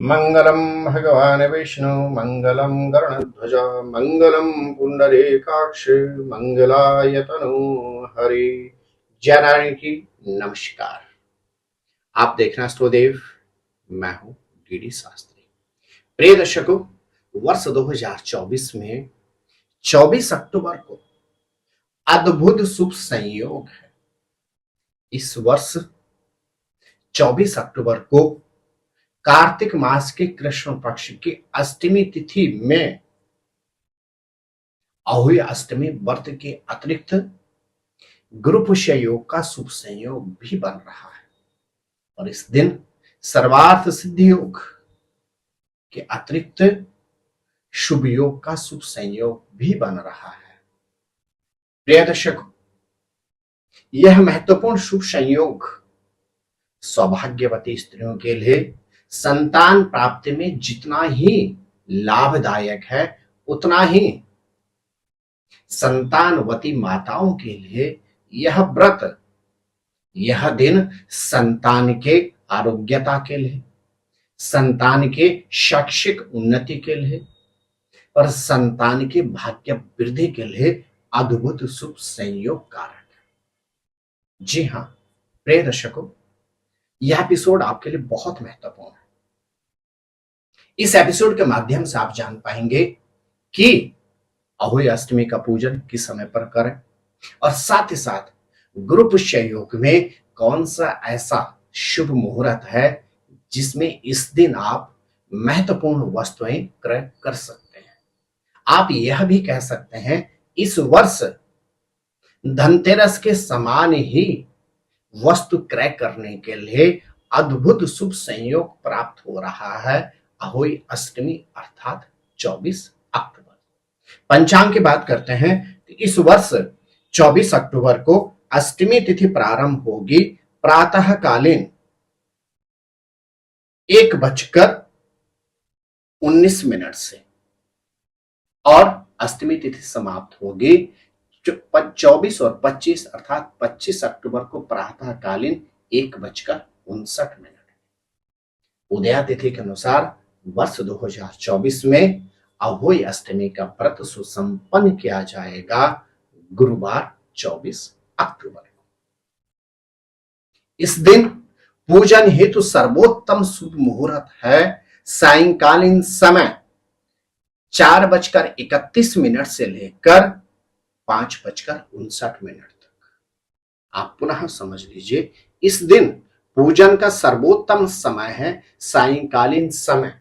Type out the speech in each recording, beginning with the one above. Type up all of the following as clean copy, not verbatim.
मंगलम भगवान विष्णु मंगलम गरुणध्वज मंगलम पुंडरीकाक्ष मंगलाय तनु हरि। जय नारायण की नमस्कार। आप देखना स्टोदेव, मैं हूं डीडी शास्त्री। प्रिय दर्शकों, वर्ष 2024 में 24 अक्टूबर को अद्भुत शुभ संयोग है। इस वर्ष 24 अक्टूबर को कार्तिक मास के कृष्ण पक्ष की अष्टमी तिथि में अहोई अष्टमी व्रत के अतिरिक्त गुरु पुष्य योग का शुभ संयोग भी बन रहा है। और इस दिन सर्वार्थ सिद्धि योग के अतिरिक्त शुभ योग का शुभ संयोग भी बन रहा है। प्रिय दर्शकों, यह महत्वपूर्ण शुभ संयोग सौभाग्यवती स्त्रियों के लिए संतान प्राप्ति में जितना ही लाभदायक है, उतना ही संतानवती माताओं के लिए यह व्रत, यह दिन संतान के आरोग्यता के लिए, संतान के शैक्षिक उन्नति के लिए और संतान के भाग्य वृद्धि के लिए अद्भुत शुभ संयोग कारक है। जी हाँ प्रिय दर्शकों, यह एपिसोड आपके लिए बहुत महत्वपूर्ण है। इस एपिसोड के माध्यम से आप जान पाएंगे कि अहोई अष्टमी का पूजन किस समय पर करें और साथ ही साथ गुरु पुष्य योग में कौन सा ऐसा शुभ मुहूर्त है जिसमें इस दिन आप महत्वपूर्ण वस्तुएं क्रय कर सकते हैं। आप यह भी कह सकते हैं इस वर्ष धनतेरस के समान ही वस्तु क्रय करने के लिए अद्भुत शुभ संयोग प्राप्त हो रहा है। अहोई अष्टमी अर्थात 24 अक्टूबर। पंचांग की बात करते हैं तो इस वर्ष 24 अक्टूबर को अष्टमी तिथि प्रारंभ होगी प्रातःकालीन 1:19 से और अष्टमी तिथि समाप्त होगी 24 और 25 अर्थात 25 अक्टूबर को प्रातःकालीन 1:59। उदया तिथि के अनुसार वर्ष 2024 में अहोई अष्टमी का व्रत सुसंपन्न किया जाएगा गुरुवार 24 अक्टूबर को। इस दिन पूजन हेतु सर्वोत्तम शुभ मुहूर्त है सायंकालीन समय 4:31 से लेकर 5:59 तक। आप पुनः समझ लीजिए, इस दिन पूजन का सर्वोत्तम समय है सायंकालीन समय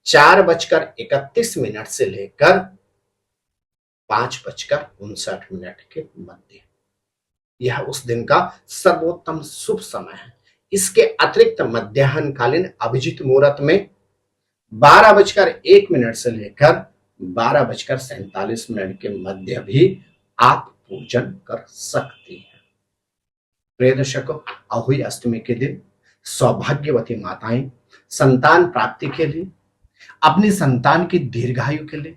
4:31 से लेकर 5:59 के मध्य। यह उस दिन का सर्वोत्तम शुभ समय है। इसके अतिरिक्त मध्याह्नकालीन अभिजीत मुहूर्त में 12:01 से लेकर 12:47 के मध्य भी आप पूजन कर सकते हैं। प्रिय दर्शकों, अहोई अष्टमी के दिन सौभाग्यवती माताएं संतान प्राप्ति के लिए, अपनी संतान की दीर्घायु के लिए,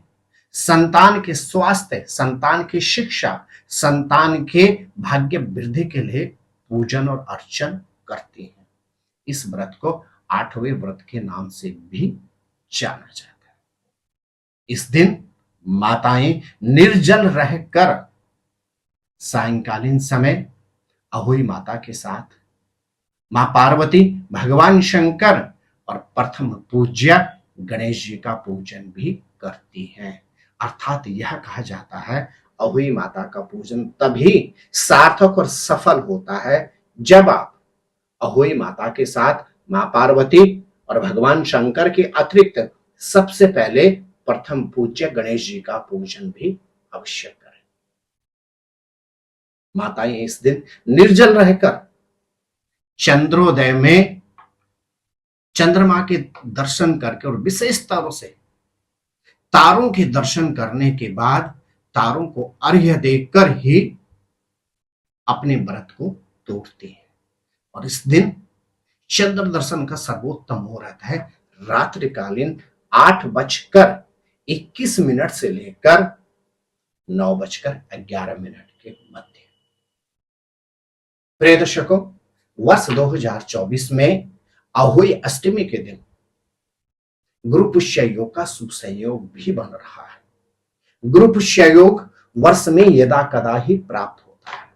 संतान के स्वास्थ्य, संतान की शिक्षा, संतान के भाग्य वृद्धि के लिए पूजन और अर्चन करती हैं। इस व्रत को 8वें व्रत के नाम से भी जाना जाता है। इस दिन माताएं निर्जल रहकर सायंकालीन समय अहोई माता के साथ मां पार्वती, भगवान शंकर और प्रथम पूज्य गणेश जी का पूजन भी करती हैं। अर्थात यह कहा जाता है अहोई माता का पूजन तभी सार्थक और सफल होता है जब आप अहोई माता के साथ मां पार्वती और भगवान शंकर के अतिरिक्त सबसे पहले प्रथम पूज्य गणेश जी का पूजन भी अवश्य करें। माताएं इस दिन निर्जल रहकर चंद्रोदय में चंद्रमा के दर्शन करके और विशेष तरह से तारों के दर्शन करने के बाद तारों को अर्घ्य देकर ही अपने व्रत को तोड़ते हैं। और इस दिन चंद्र दर्शन का सर्वोत्तम मुहूर्त है रात्रिकालीन 8:21 से लेकर 9:11 के मध्य। प्रिय दर्शकों, वर्ष 2024 में अहोई अष्टमी के दिन गुरु पुष्य योग का शुभ संयोग भी बन रहा है। गुरु पुष्य योग वर्ष में यदा कदा ही प्राप्त होता है।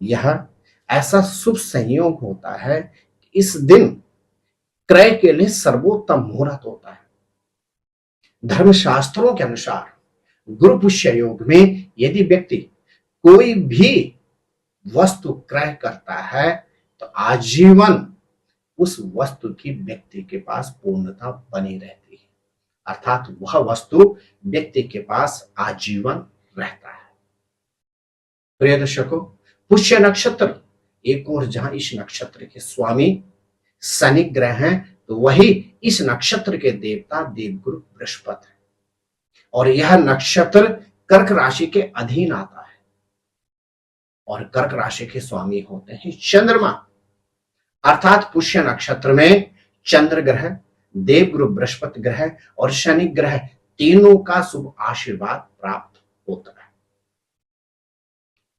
यह ऐसा शुभ संयोग होता है कि इस दिन क्रय के लिए सर्वोत्तम मुहूर्त होता है। धर्मशास्त्रों के अनुसार गुरु पुष्य योग में यदि व्यक्ति कोई भी वस्तु क्रय करता है तो आजीवन उस वस्तु की व्यक्ति के पास पूर्णता बनी रहती है, अर्थात वह वस्तु व्यक्ति के पास आजीवन रहता है। प्रिय दर्शकों, पुष्य नक्षत्र एक और जहां इस नक्षत्र के स्वामी शनि ग्रह हैं तो वही इस नक्षत्र के देवता देवगुरु बृहस्पति है और यह नक्षत्र कर्क राशि के अधीन आता है और कर्क राशि के स्वामी होते हैं चंद्रमा, अर्थात पुष्य नक्षत्र में चंद्र ग्रह, देवगुरु बृहस्पति ग्रह और शनि ग्रह तीनों का शुभ आशीर्वाद प्राप्त होता है।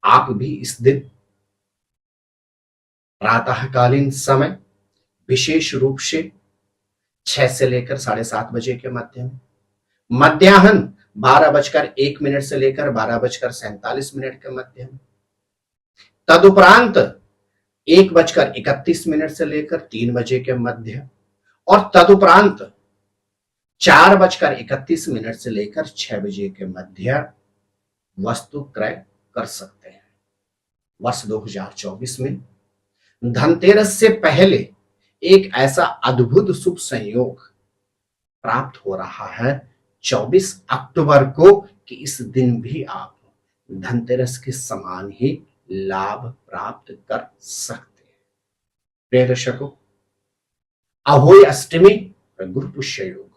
आप भी इस दिन प्रातःकालीन समय विशेष रूप से 6 से लेकर 7:30 बजे के मध्य में, मध्याह्न 12:01 से लेकर 12:47 के मध्य में, तदुपरांत 1:31 से लेकर 3 बजे के मध्य और तदुपरांत 4:31 से लेकर 6 बजे के मध्य वस्तु क्रय कर सकते हैं। वर्ष 2024 में धनतेरस से पहले एक ऐसा अद्भुत शुभ संयोग प्राप्त हो रहा है 24 अक्टूबर को कि इस दिन भी आप धनतेरस के समान ही लाभ प्राप्त कर सकते हैं। प्रिय दर्शकों, अहोई अष्टमी और गुरु पुष्य योग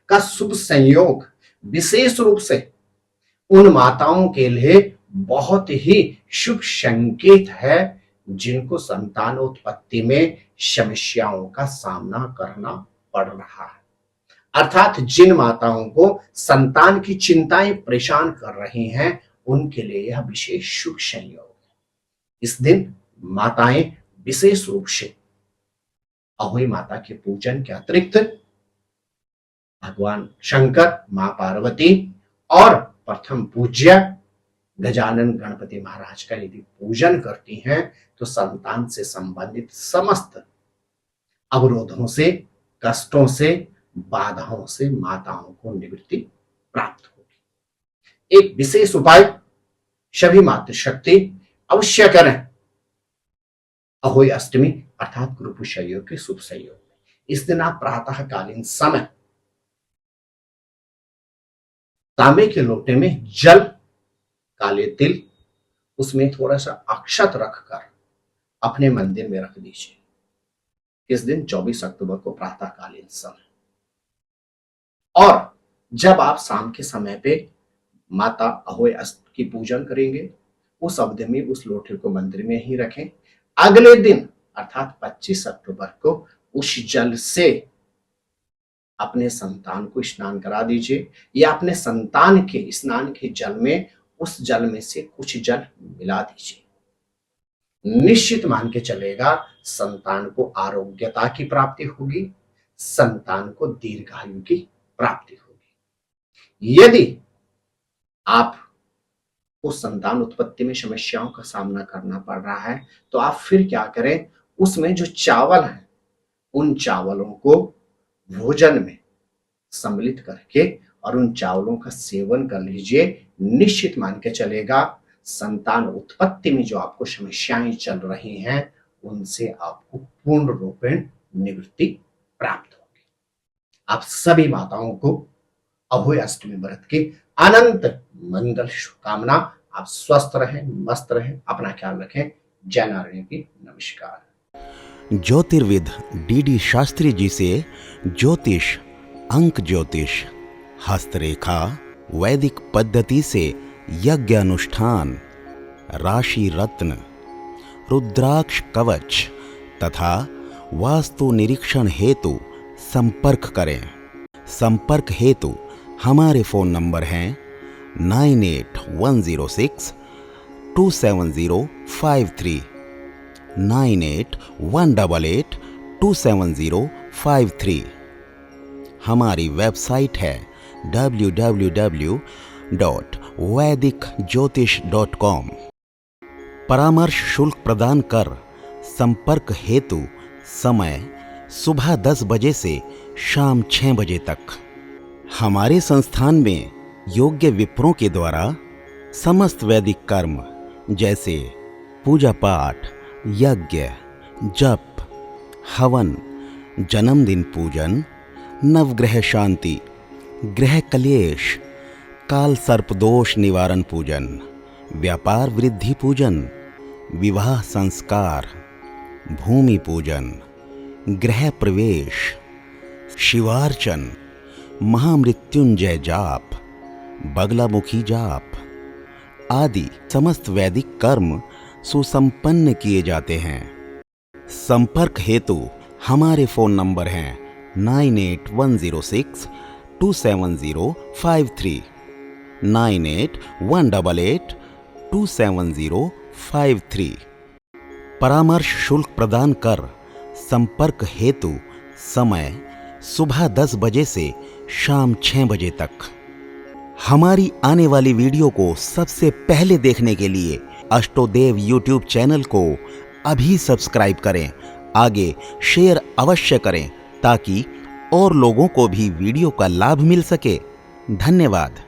का शुभ संयोग विशेष रूप से उन माताओं के लिए बहुत ही शुभ संकेत है जिनको संतानोत्पत्ति में समस्याओं का सामना करना पड़ रहा है, अर्थात जिन माताओं को संतान की चिंताएं परेशान कर रही हैं उनके लिए यह विशेष शुभ संयोग है। इस दिन माताएं विशेष रूप से अहोई माता के पूजन के अतिरिक्त भगवान शंकर, मां पार्वती और प्रथम पूज्य गजानन गणपति महाराज का यदि पूजन करती हैं तो संतान से संबंधित समस्त अवरोधों से, कष्टों से, बाधाओं से माताओं को निवृत्ति प्राप्त होगी। एक विशेष उपाय सभी मातृशक्ति अवश्य करें अहोई अष्टमी अर्थात गुरु पुष्य योग के शुभ संयोग में। इस दिन आप प्रातःकालीन समय तांबे के लोटे में जल, काले तिल, उसमें थोड़ा सा अक्षत रखकर अपने मंदिर में रख दीजिए इस दिन 24 अक्टूबर को प्रातःकालीन समय। और जब आप शाम के समय पे माता अहोई अष्टमी की पूजन करेंगे उस अवधि में उस लोटे को मंदिर में ही रखें। अगले दिन अर्थात 25 अक्टूबर को उस जल से अपने संतान को स्नान करा दीजिए या अपने संतान के स्नान के जल में उस जल में से कुछ जल मिला दीजिए। निश्चित मान के चलेगा संतान को आरोग्यता की प्राप्ति होगी, संतान को दीर्घायु की प्राप्ति होगी। यदि आप उस संतान उत्पत्ति में समस्याओं का सामना करना पड़ रहा है तो आप फिर क्या करें, उसमें जो चावल है उन चावलों को भोजन में सम्मिलित करके और उन चावलों का सेवन कर लीजिए। निश्चित मान के चलेगा संतान उत्पत्ति में जो आपको समस्याएं चल रही हैं उनसे आपको पूर्ण रूपेण निवृत्ति प्राप्त होगी। आप सभी माताओं को अहोई अष्टमी व्रत की अनंत मंगल शुभकामना। आप स्वस्थ रहें, मस्त रहें, अपना ख्याल रखें। जय नारायण की नमस्कार। ज्योतिर्विद डीडी शास्त्री जी से ज्योतिष, अंक ज्योतिष, हस्तरेखा, वैदिक पद्धति से यज्ञ अनुष्ठान, राशि रत्न, रुद्राक्ष कवच तथा वास्तु निरीक्षण हेतु संपर्क करें। संपर्क हेतु हमारे फोन नंबर हैं 98-106-270-53, 98-188-270-53। हमारी वेबसाइट है www.vedicjyotish.com। परामर्श शुल्क प्रदान कर संपर्क हेतु समय सुबह 10 बजे से शाम 6 बजे तक। हमारे संस्थान में योग्य विप्रों के द्वारा समस्त वैदिक कर्म जैसे पूजा पाठ, यज्ञ, जप, हवन, जन्मदिन पूजन, नवग्रह शांति, ग्रह कलेश, काल सर्प दोष निवारण पूजन, व्यापार वृद्धि पूजन, विवाह संस्कार, भूमि पूजन, गृह प्रवेश, शिवार्चन, महामृत्युंजय जाप, बगलामुखी जाप आदि समस्त वैदिक कर्म सुसंपन्न किए जाते हैं। संपर्क हेतु हमारे फोन नंबर हैं 9810627053, 9818827053। परामर्श शुल्क प्रदान कर संपर्क हेतु समय सुबह 10 बजे से शाम 6 बजे तक। हमारी आने वाली वीडियो को सबसे पहले देखने के लिए अष्टोदेव यूट्यूब चैनल को अभी सब्सक्राइब करें। आगे शेयर अवश्य करें ताकि और लोगों को भी वीडियो का लाभ मिल सके। धन्यवाद।